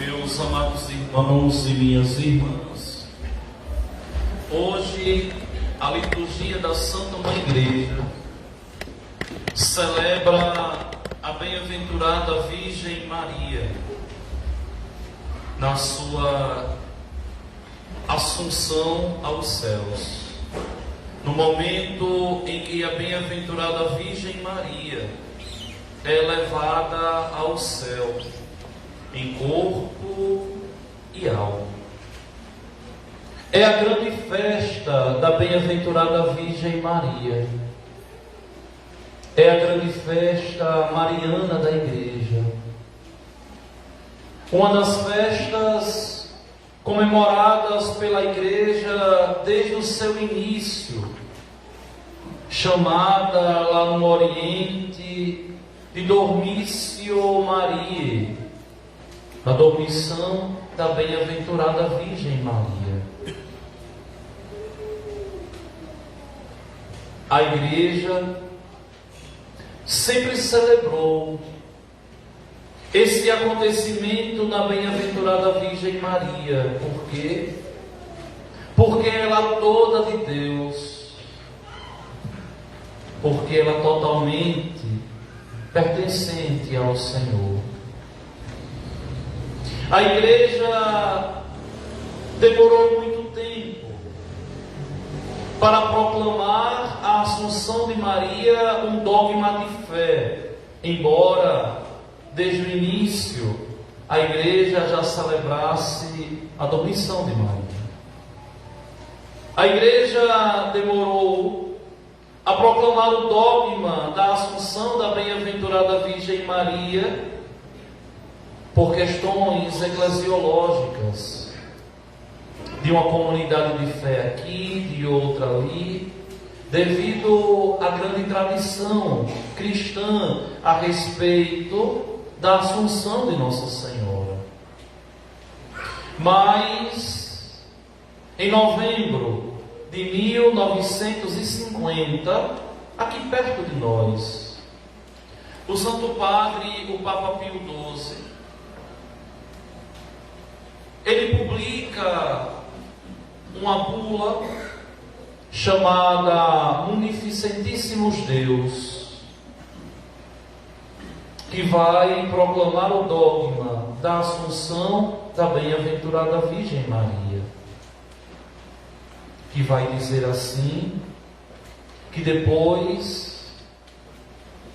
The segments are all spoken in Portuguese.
Meus amados irmãos e minhas irmãs, hoje a liturgia da Santa Mãe Igreja celebra a bem-aventurada Virgem Maria na sua assunção aos céus. No momento em que a bem-aventurada Virgem Maria é levada ao céu, em corpo e alma. É a grande festa da bem-aventurada Virgem Maria. É a grande festa mariana da Igreja. Uma das festas comemoradas pela Igreja desde o seu início, chamada lá no Oriente de Dormitio Mariae, a dormição da bem-aventurada Virgem Maria. A Igreja sempre celebrou esse acontecimento da bem-aventurada Virgem Maria. Por quê? Porque ela toda de Deus, porque ela totalmente pertencente ao Senhor. A Igreja demorou muito tempo para proclamar a Assunção de Maria um dogma de fé, embora desde o início a Igreja já celebrasse a dormição de Maria. A Igreja demorou a proclamar o dogma da Assunção da bem-aventurada Virgem Maria por questões eclesiológicas, de uma comunidade de fé aqui, de outra ali, devido à grande tradição cristã a respeito da Assunção de Nossa Senhora. Mas, em novembro de 1950, aqui perto de nós, o Santo Padre, o Papa Pio XII, ele publica uma bula chamada Munificentíssimos Deus, que vai proclamar o dogma da Assunção da bem-aventurada Virgem Maria, que vai dizer assim, que depois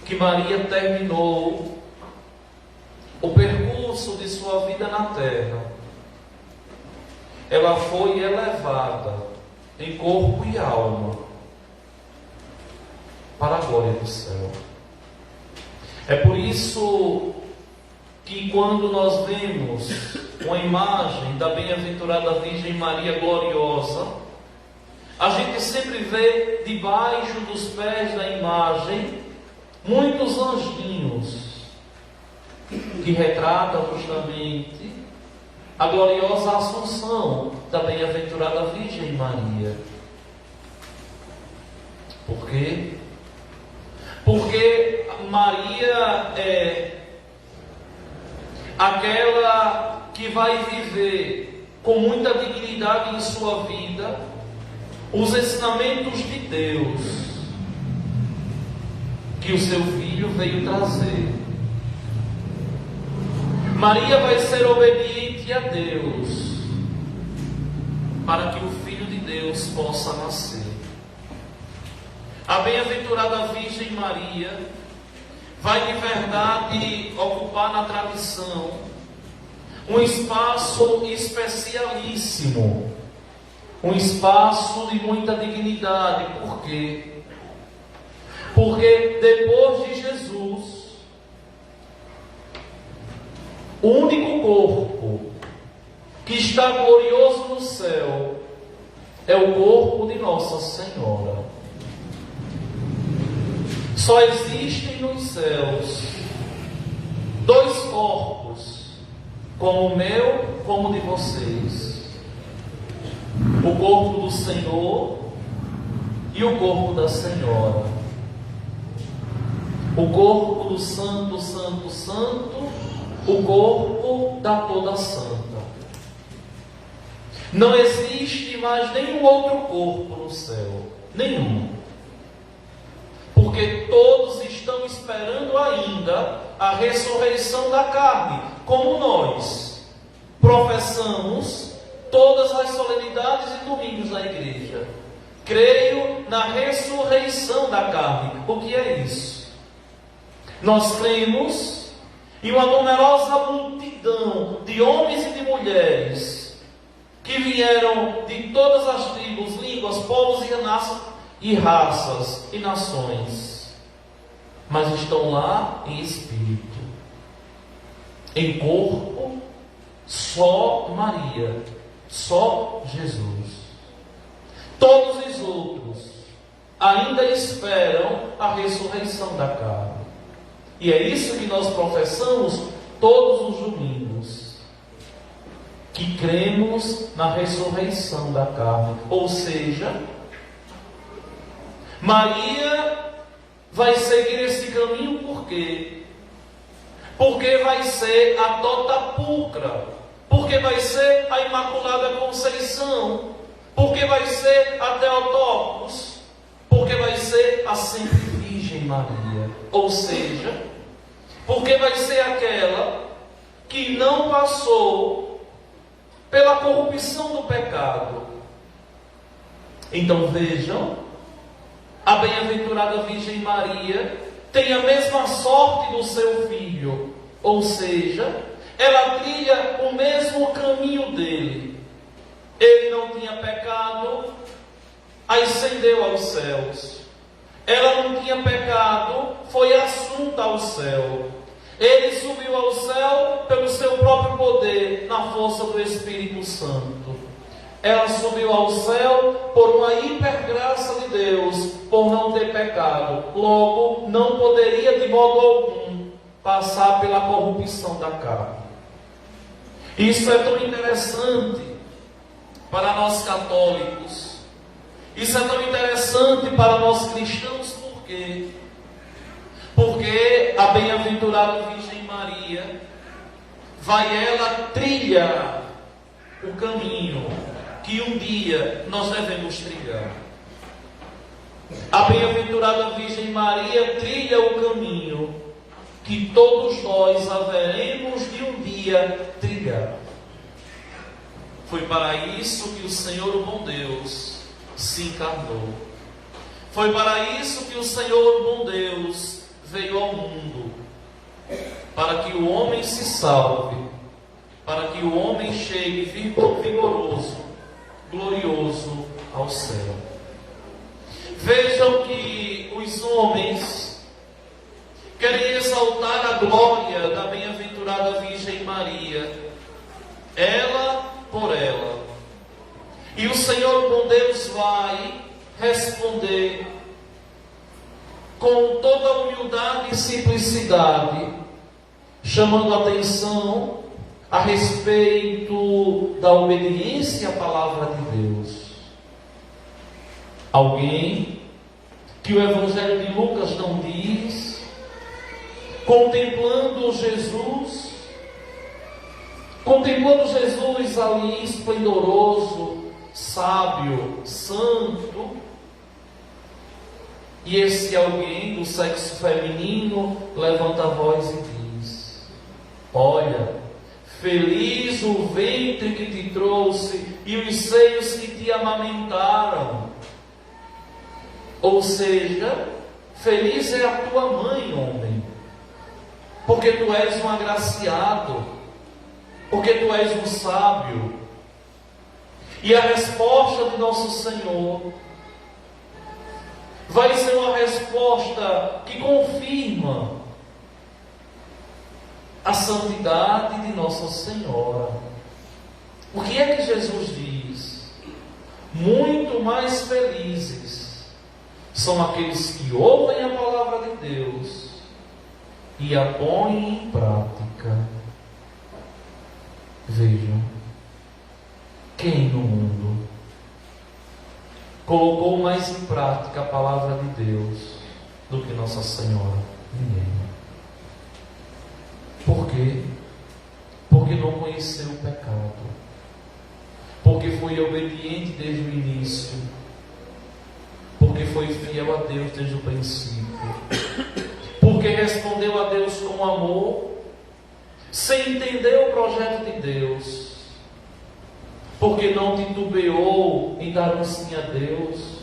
que Maria terminou o percurso de sua vida na terra, ela foi elevada em corpo e alma para a glória do céu. É por isso que quando nós vemos uma imagem da bem-aventurada Virgem Maria gloriosa, a gente sempre vê debaixo dos pés da imagem muitos anjinhos que retratam justamente a gloriosa Assunção da bem-aventurada Virgem Maria. Por quê? Porque Maria é aquela que vai viver com muita dignidade em sua vida os ensinamentos de Deus que o seu Filho veio trazer. Maria vai ser obediente a Deus para que o Filho de Deus possa nascer. A bem-aventurada Virgem Maria vai de verdade ocupar na tradição um espaço especialíssimo, um espaço de muita dignidade. Por quê? Porque depois de Jesus, o único corpo que está glorioso no céu é o corpo de Nossa Senhora. Só existem nos céus dois corpos, como o meu, como o de vocês: o corpo do Senhor e o corpo da Senhora. O corpo do Santo, Santo, Santo o corpo da toda santa. Não existe mais nenhum outro corpo no céu, nenhum. Porque todos estão esperando ainda a ressurreição da carne, como nós professamos todas as solenidades e domingos na igreja. Creio na ressurreição da carne. O que é isso? Nós cremos em uma numerosa multidão de homens e de mulheres que vieram de todas as tribos, línguas, povos e raças e nações, mas estão lá em espírito, em corpo, só Maria, só Jesus. Todos os outros ainda esperam a ressurreição da carne. E é isso que nós professamos todos os domingos. Que cremos na ressurreição da carne. Ou seja, Maria vai seguir esse caminho por quê? Porque vai ser a tota pulcra. Porque vai ser a Imaculada Conceição. Porque vai ser a Theotokos. Porque vai ser a Sempre Virgem Maria. Ou seja, porque vai ser aquela que não passou pela corrupção do pecado. Então vejam, a bem-aventurada Virgem Maria tem a mesma sorte do seu filho, ou seja, ela trilha o mesmo caminho dele. Ele não tinha pecado, ascendeu aos céus. Ela não tinha pecado, foi assunta ao céu. Ele subiu ao céu pelo seu próprio poder, na força do Espírito Santo. Ela subiu ao céu por uma hipergraça de Deus, por não ter pecado. Logo, não poderia de modo algum passar pela corrupção da carne. Isso é tão interessante para nós católicos. Isso é tão interessante para nós cristãos, por quê? Porque a bem-aventurada Virgem Maria vai ela trilhar o caminho que um dia nós devemos trilhar. A bem-aventurada Virgem Maria trilha o caminho que todos nós haveremos de um dia trilhar. Foi para isso que o Senhor, o bom Deus, se encarnou. Foi para isso que o Senhor, o bom Deus, veio ao mundo, para que o homem se salve, para que o homem chegue vigoroso, glorioso ao céu. Vejam que os homens querem exaltar a glória da bem-aventurada Virgem Maria, ela por ela. E o Senhor, bom Deus, vai responder com toda a humildade e simplicidade, chamando a atenção a respeito da obediência à palavra de Deus. Alguém que o Evangelho de Lucas não diz, contemplando Jesus ali esplendoroso, sábio, santo, e esse alguém do sexo feminino levanta a voz e diz: olha, feliz o ventre que te trouxe e os seios que te amamentaram. Ou seja, feliz é a tua mãe, homem, porque tu és um agraciado, porque tu és um sábio. E a resposta de nosso Senhor vai ser uma resposta que confirma a santidade de Nossa Senhora. O que é que Jesus diz? Muito mais felizes são aqueles que ouvem a palavra de Deus e a põem em prática. Vejam, quem no mundo colocou mais em prática a palavra de Deus do que Nossa Senhora? Ninguém. Por quê? Porque não conheceu o pecado. Porque foi obediente desde o início. Porque foi fiel a Deus desde o princípio. Porque respondeu a Deus com amor, sem entender o projeto de Deus. Porque não titubeou em dar um sim a Deus.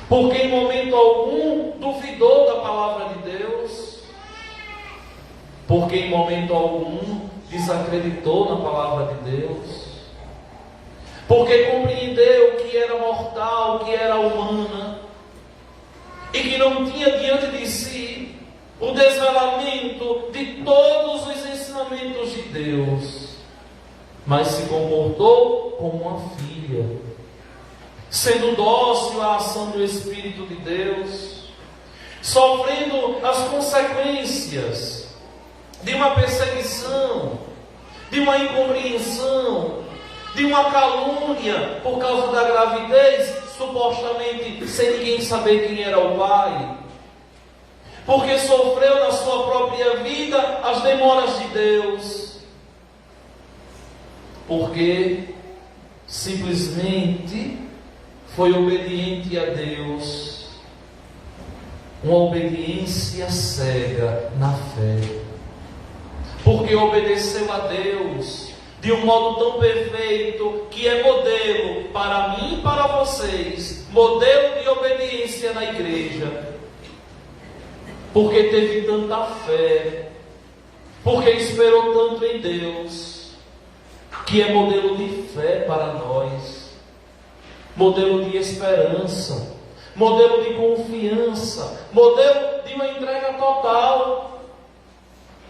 Porque em momento algum duvidou da palavra de Deus. Porque em momento algum desacreditou na palavra de Deus. Porque compreendeu que era mortal, que era humana, e que não tinha diante de si o desvelamento de todos os ensinamentos de Deus, mas se comportou como uma filha, sendo dócil à ação do Espírito de Deus, sofrendo as consequências de uma perseguição, de uma incompreensão, de uma calúnia por causa da gravidez, supostamente sem ninguém saber quem era o pai, porque sofreu na sua própria vida as demoras de Deus, porque simplesmente foi obediente a Deus, uma obediência cega na fé, porque obedeceu a Deus de um modo tão perfeito, que é modelo para mim e para vocês, modelo de obediência na igreja, porque teve tanta fé, porque esperou tanto em Deus, que é modelo de fé para nós, modelo de esperança, modelo de confiança, modelo de uma entrega total.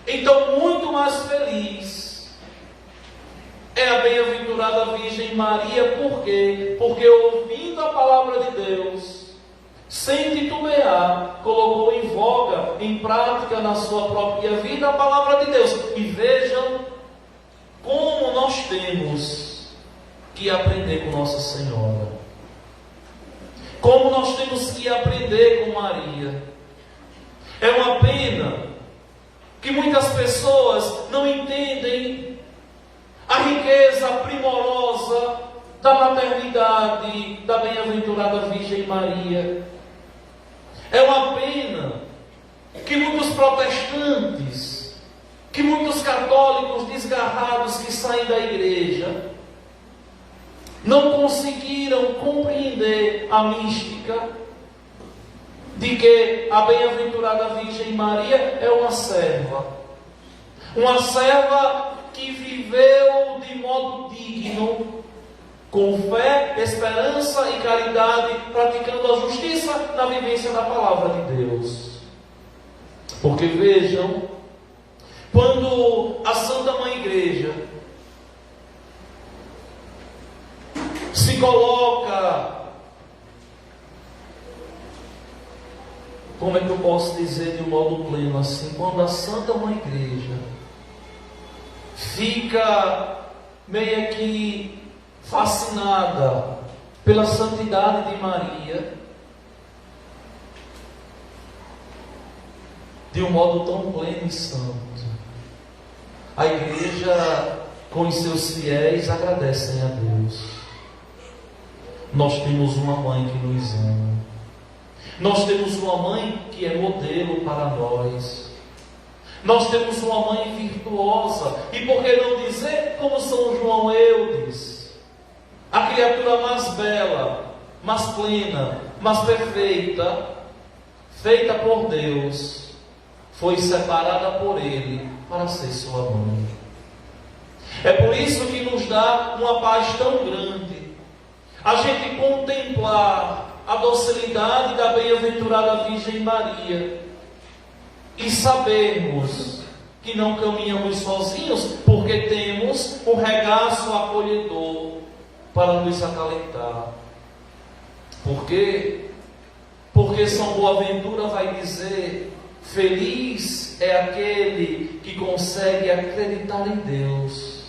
Então, muito mais feliz é a bem-aventurada Virgem Maria. Por quê? Porque ouvindo a palavra de Deus, sem titubear, colocou em voga, em prática na sua própria vida a palavra de Deus. E vejam como nós temos que aprender com Nossa Senhora, como nós temos que aprender com Maria. É uma pena que muitas pessoas não entendem a riqueza primorosa da maternidade da bem-aventurada Virgem Maria. É uma pena que muitos protestantes, que muitos católicos desgarrados que saem da igreja, não conseguiram compreender a mística de que a bem-aventurada Virgem Maria é uma serva que viveu de modo digno, com fé, esperança e caridade, praticando a justiça na vivência da palavra de Deus. Porque vejam, quando a Santa Mãe Igreja se coloca, como é que eu posso dizer de um modo pleno assim, quando a Santa Mãe Igreja fica meio que fascinada pela santidade de Maria, de um modo tão pleno e santo, a igreja com os seus fiéis agradecem a Deus. Nós temos uma mãe que nos ama, nós temos uma mãe que é modelo para nós. Nós temos uma mãe virtuosa, e por que não dizer como São João Eudes, a criatura mais bela, mais plena, mais perfeita, feita por Deus, foi separada por Ele para ser sua mãe. É por isso que nos dá uma paz tão grande a gente contemplar a docilidade da bem-aventurada Virgem Maria, e sabermos que não caminhamos sozinhos, porque temos um regaço acolhedor para nos acalentar. Por quê? Porque São Boaventura vai dizer: feliz é aquele que consegue acreditar em Deus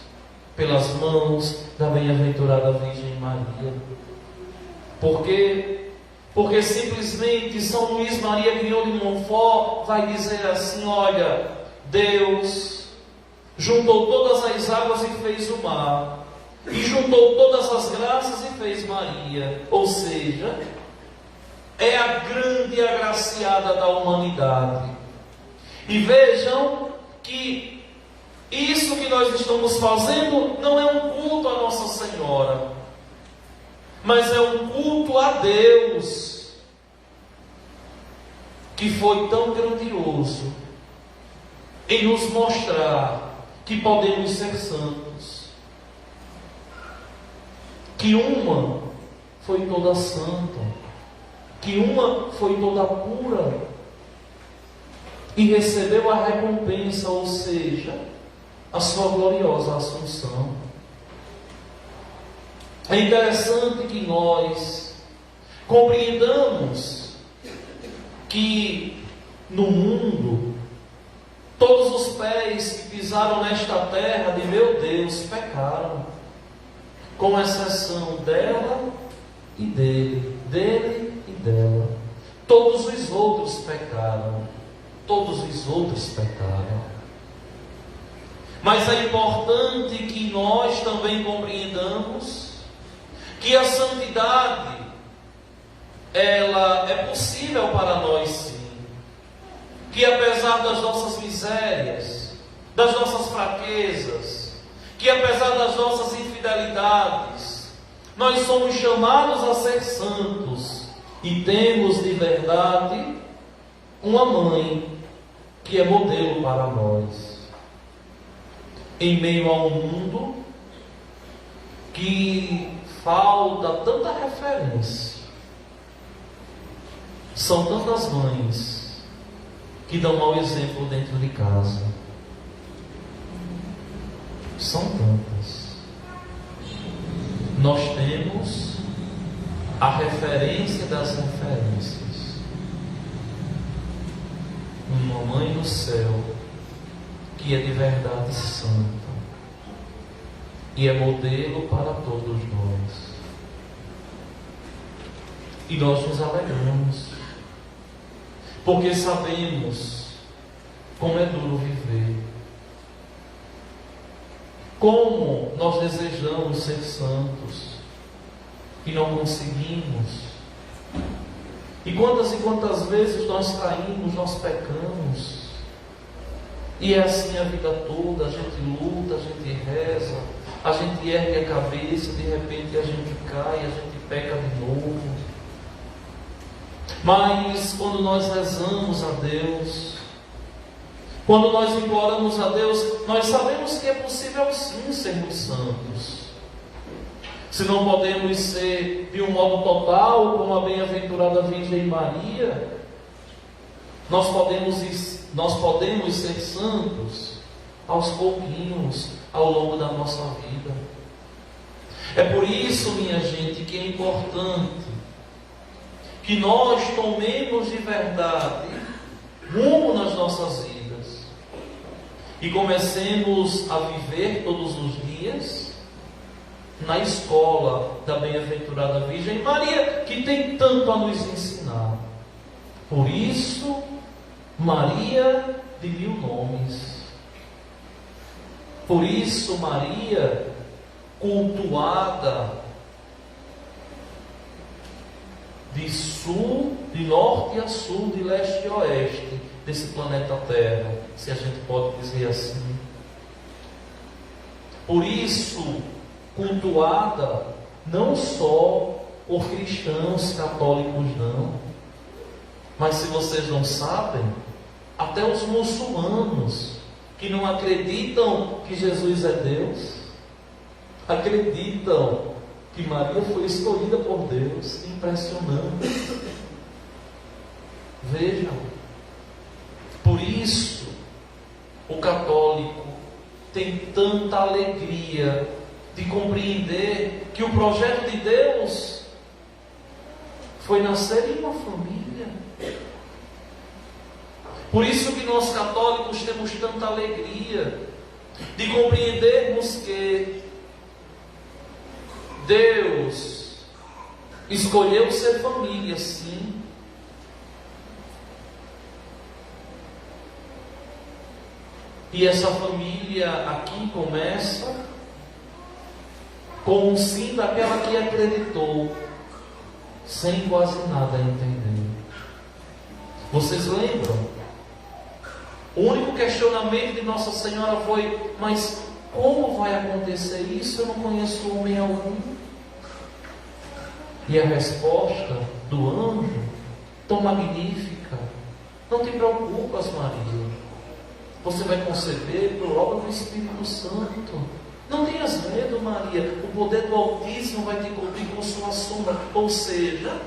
pelas mãos da bem-aventurada Virgem Maria. Por quê? Porque simplesmente São Luís Maria Griot de Montfort vai dizer assim: olha, Deus juntou todas as águas e fez o mar, e juntou todas as graças e fez Maria. Ou seja, é a grande agraciada da humanidade. E vejam que isso que nós estamos fazendo não é um culto a Nossa Senhora, mas é um culto a Deus, que foi tão grandioso em nos mostrar que podemos ser santos, que uma foi toda santa, que uma foi toda pura e recebeu a recompensa, ou seja, a sua gloriosa assunção. É interessante que nós compreendamos que no mundo todos os pés que pisaram nesta terra de meu Deus pecaram, com exceção dela e dele, dele e dela. Todos os outros pecaram, todos os outros pecaram. Mas é importante que nós também compreendamos que a santidade, ela é possível para nós sim. Que apesar das nossas misérias, das nossas fraquezas, que apesar das nossas infidelidades, nós somos chamados a ser santos e temos de verdade uma mãe que é modelo para nós. Em meio a um mundo que falta tanta referência, são tantas mães que dão mau exemplo dentro de casa. São tantas. Nós temos a referência das referências. Uma mãe no céu que é de verdade santa e é modelo para todos nós. E nós nos alegramos, porque sabemos como é duro viver, como nós desejamos ser santos e não conseguimos. E quantas vezes nós caímos, nós pecamos. E é assim a vida toda, a gente luta, a gente reza, a gente ergue a cabeça, de repente a gente cai, a gente peca de novo. Mas quando nós rezamos a Deus, quando nós imploramos a Deus, nós sabemos que é possível sim sermos santos. Se não podemos ser de um modo total, como a bem-aventurada Virgem Maria, nós podemos ser santos aos pouquinhos, ao longo da nossa vida. É por isso, minha gente, que é importante que nós tomemos de verdade rumo nas nossas vidas e comecemos a viver todos os dias na escola da bem-aventurada Virgem Maria, que tem tanto a nos ensinar. Por isso, Maria de 1000 nomes. Por isso, Maria cultuada de sul, de norte a sul, de leste a oeste desse planeta Terra, se a gente pode dizer assim. Por isso, cultuada não só por cristãos católicos não, mas se vocês não sabem, até os muçulmanos que não acreditam que Jesus é Deus, acreditam que Maria foi escolhida por Deus. Impressionante. Vejam. Por isso, o católico tem tanta alegria de compreender que o projeto de Deus foi nascer em uma família. Por isso que nós católicos temos tanta alegria de compreendermos que Deus escolheu ser família, sim. E essa família aqui começa com um sim daquela que acreditou, sem quase nada entender. Vocês lembram? O único questionamento de Nossa Senhora foi: mas como vai acontecer isso? Eu não conheço homem algum. E a resposta do anjo, tão magnífica: não te preocupas, Maria, você vai conceber por obra do Espírito Santo. Não tenhas medo, Maria, o poder do Altíssimo vai te cobrir com sua sombra. Ou seja,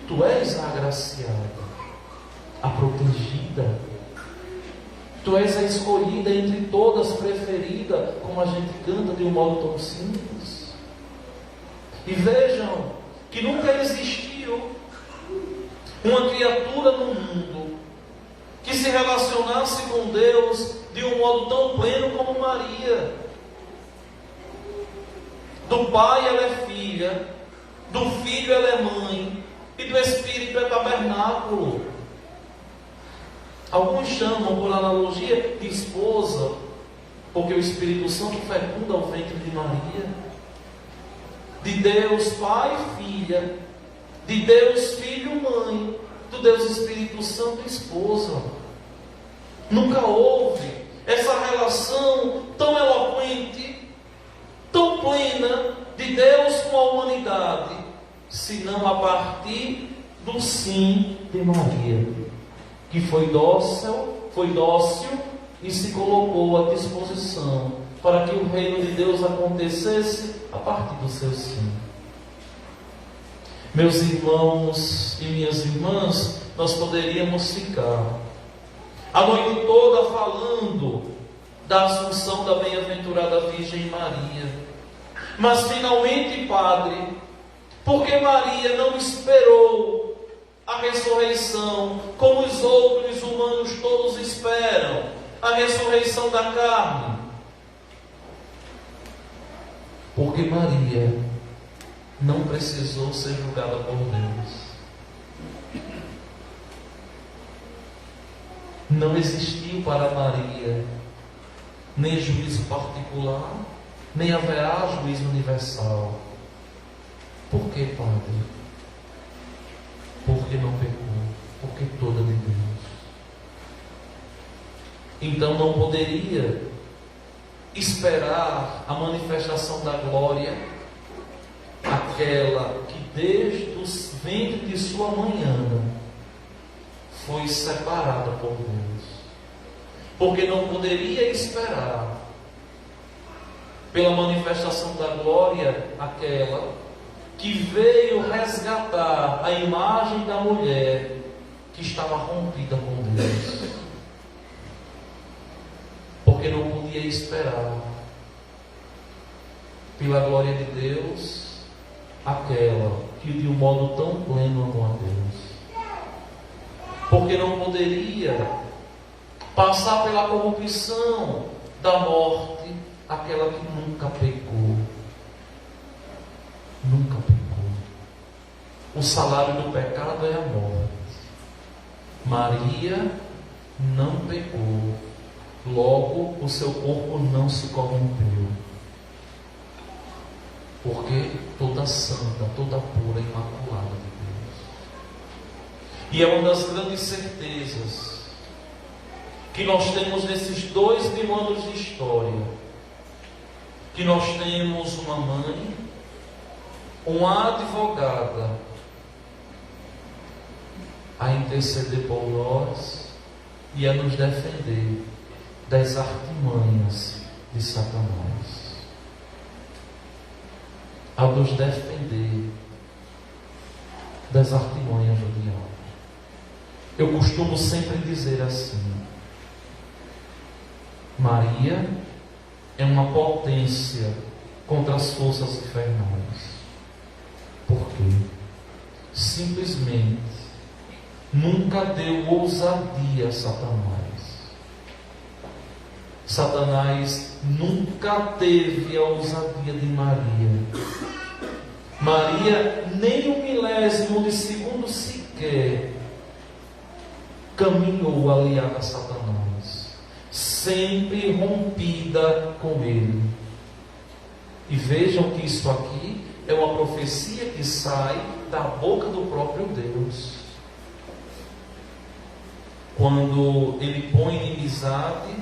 tu és a agraciada, a protegida, tu és a escolhida entre todas, preferida, como a gente canta de um modo tão simples. E vejam que nunca existiu uma criatura no mundo que se relacionasse com Deus de um modo tão pleno como Maria. Do Pai ela é filha, do Filho ela é mãe, e do Espírito é tabernáculo. Alguns chamam, por analogia, de esposa, porque o Espírito Santo fecunda o ventre de Maria. De Deus Pai e Filha, de Deus Filho e Mãe, do Deus Espírito Santo e esposa. Nunca houve essa relação tão eloquente, tão plena de Deus com a humanidade, senão a partir do sim de Maria, que foi dócil e se colocou à disposição para que o reino de Deus acontecesse a partir do seu sim. Meus irmãos e minhas irmãs, nós poderíamos ficar a noite toda falando da Assunção da bem-aventurada Virgem Maria. Mas finalmente, Padre, porque Maria não esperou a ressurreição como os outros humanos todos esperam, a ressurreição da carne? Porque Maria não precisou ser julgada por Deus. Não existiu para Maria nem juízo particular, nem haverá juízo universal. Por que, Padre? Porque não pecou, porque toda de Deus. Então não poderia esperar a manifestação da glória, aquela que desde o ventre de sua mãe Ana foi separada por Deus, porque não poderia esperar pela manifestação da glória, aquela que veio resgatar a imagem da mulher que estava rompida com Deus, porque não podia esperar pela glória de Deus, aquela que de um modo tão pleno amou a Deus, porque não poderia passar pela corrupção da morte, aquela que nunca pecou. Nunca pecou. O salário do pecado é a morte. Maria não pecou. Logo, o seu corpo não se corrompeu. Porque toda santa, toda pura, imaculada de Deus. E é uma das grandes certezas que nós temos nesses 2000 anos de história, que nós temos uma mãe, uma advogada a interceder por nós e a nos defender das artimanhas de Satanás, a nos defender das artimanhas do diabo. Eu costumo sempre dizer assim: Maria é uma potência contra as forças infernais. Por quê? Simplesmente nunca deu ousadia a Satanás. Satanás nunca teve a ousadia de Maria. Maria nem um milésimo de segundo sequer caminhou aliada a Satanás, sempre rompida com ele. E vejam que isso aqui é uma profecia que sai da boca do próprio Deus. Quando ele põe inimizade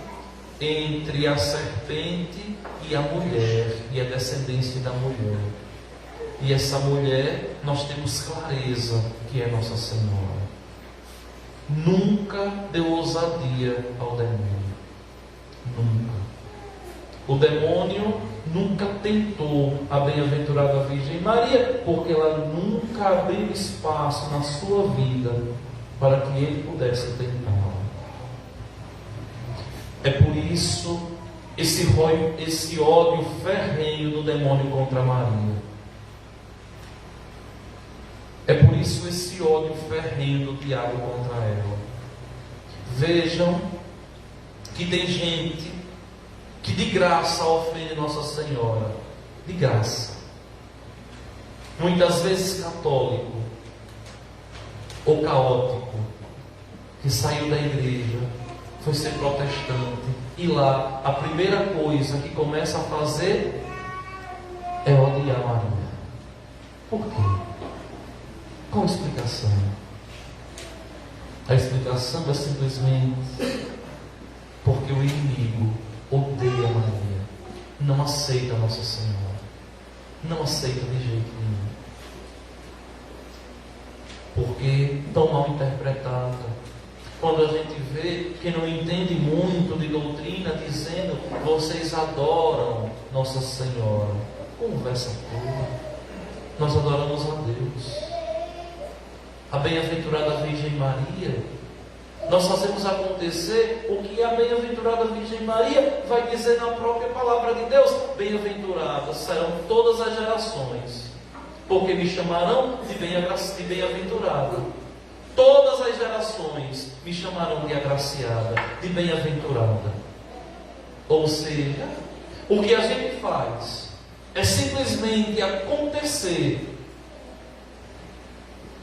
entre a serpente e a mulher, e a descendência da mulher. E essa mulher, nós temos clareza que é Nossa Senhora. Nunca deu ousadia ao demônio. Nunca. O demônio nunca tentou a bem-aventurada Virgem Maria, porque ela nunca abriu espaço na sua vida para que ele pudesse tentá-la. É por isso esse ódio ferrenho do demônio contra Maria. É por isso esse ódio ferrenho do diabo contra ela. Vejam que tem gente que de graça ofende Nossa Senhora. De graça. Muitas vezes católico ou caótico, que saiu da igreja, foi ser protestante, e lá a primeira coisa que começa a fazer é odiar Maria. Por quê? Qual a explicação? A explicação é simplesmente porque o inimigo odeia Maria, não aceita Nossa Senhora, não aceita de jeito nenhum, porque tão mal interpretada. Quando a gente vê que não entende muito de doutrina, dizendo: vocês adoram Nossa Senhora. Conversa toda. Nós adoramos a Deus. A bem-aventurada Virgem Maria, nós fazemos acontecer o que a bem-aventurada Virgem Maria vai dizer na própria palavra de Deus: bem-aventuradas serão todas as gerações, porque me chamarão de bem-aventurada. Todas as gerações me chamarão de agraciada, de bem-aventurada. Ou seja, o que a gente faz é simplesmente acontecer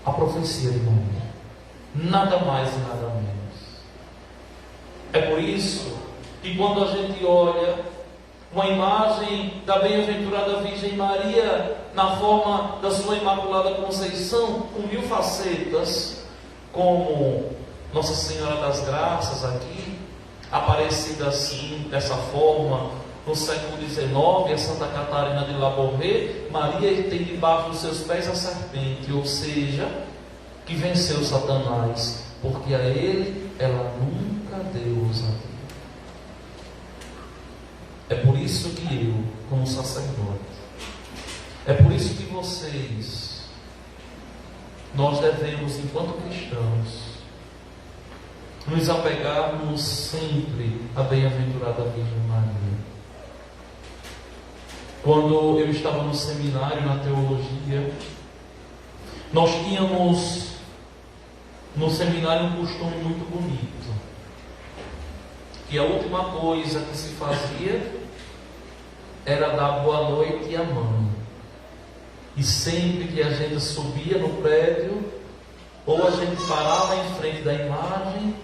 a profecia de Maria. Nada mais e nada menos. É por isso que quando a gente olha uma imagem da bem-aventurada Virgem Maria na forma da sua Imaculada Conceição, com 1000 facetas, como Nossa Senhora das Graças aqui, aparecida assim, dessa forma, no século XIX, a Santa Catarina de Labouré, Maria tem debaixo dos seus pés a serpente, ou seja, que venceu Satanás, porque a ele ela nunca deu ousadia. É por isso que eu, como sacerdote, é por isso que vocês, nós devemos, enquanto cristãos, nos apegarmos sempre à bem-aventurada Virgem Maria. Quando eu estava no seminário, na teologia, nós tínhamos no seminário um costume muito bonito, que a última coisa que se fazia era dar boa noite à mãe. E sempre que a gente subia no prédio, ou a gente parava em frente da imagem,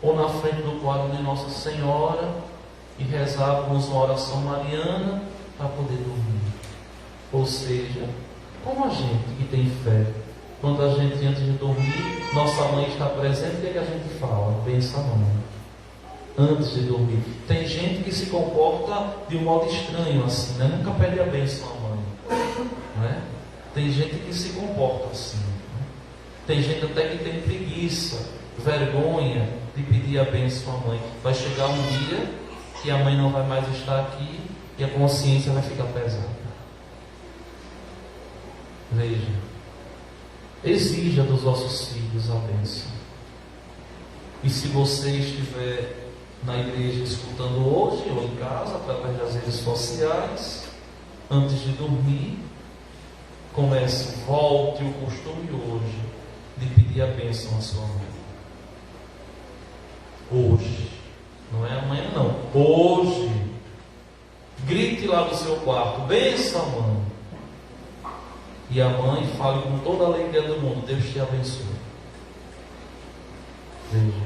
ou na frente do quadro de Nossa Senhora, e rezávamos uma oração mariana para poder dormir. Ou seja, como a gente que tem fé, quando a gente, antes de dormir, nossa mãe está presente, o que é que a gente fala? Bença a mãe. Antes de dormir. Tem gente que se comporta de um modo estranho assim, né? Nunca pede a bênção à mãe, né? Tem gente que se comporta assim, né? Tem gente até que tem preguiça, vergonha de pedir a bênção à mãe. Vai chegar um dia que a mãe não vai mais estar aqui e a consciência vai ficar pesada. Veja, exija dos vossos filhos a bênção. E se você estiver na igreja escutando hoje, ou em casa, através das redes sociais, antes de dormir, volte o costume hoje de pedir a bênção à sua mãe. Hoje, não é amanhã não, hoje. Grite lá do seu quarto: benção, mãe. E a mãe fale com toda a alegria do mundo: Deus te abençoe. Veja,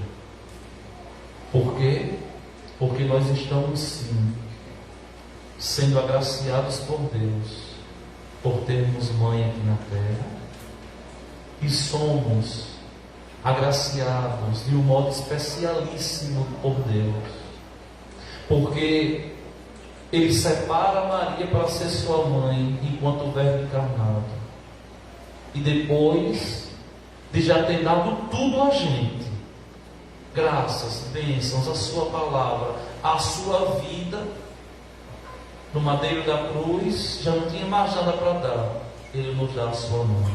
nós estamos sim sendo agraciados por Deus, por termos mãe aqui na terra, e somos agraciados de um modo especialíssimo por Deus, porque Ele separa Maria para ser sua mãe enquanto Verbo encarnado, e depois de já ter dado tudo a gente, graças, bênçãos, a sua palavra, a sua vida, no madeiro da cruz, já não tinha mais nada para dar, Ele nos dá a sua mãe,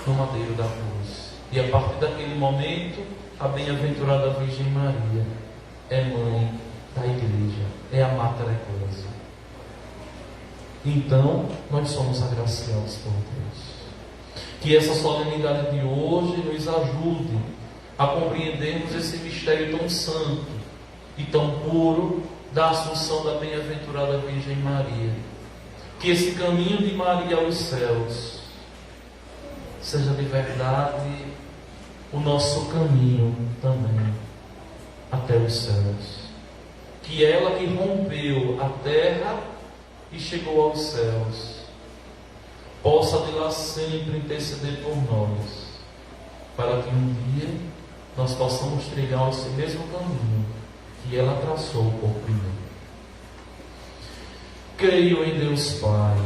no madeiro da cruz. E a partir daquele momento, a bem-aventurada Virgem Maria é mãe da igreja, é a Mater Ecclesiae. Então, nós somos agraciados por Deus. Que essa solenidade de hoje nos ajude a compreendermos esse mistério tão santo e tão puro da Assunção da bem-aventurada Virgem Maria. Que esse caminho de Maria aos céus seja de verdade o nosso caminho também até os céus. Que ela que rompeu a terra e chegou aos céus, possa de lá sempre interceder por nós, para que um dia nós possamos trilhar esse mesmo caminho que ela traçou por primeiro. Creio em Deus Pai,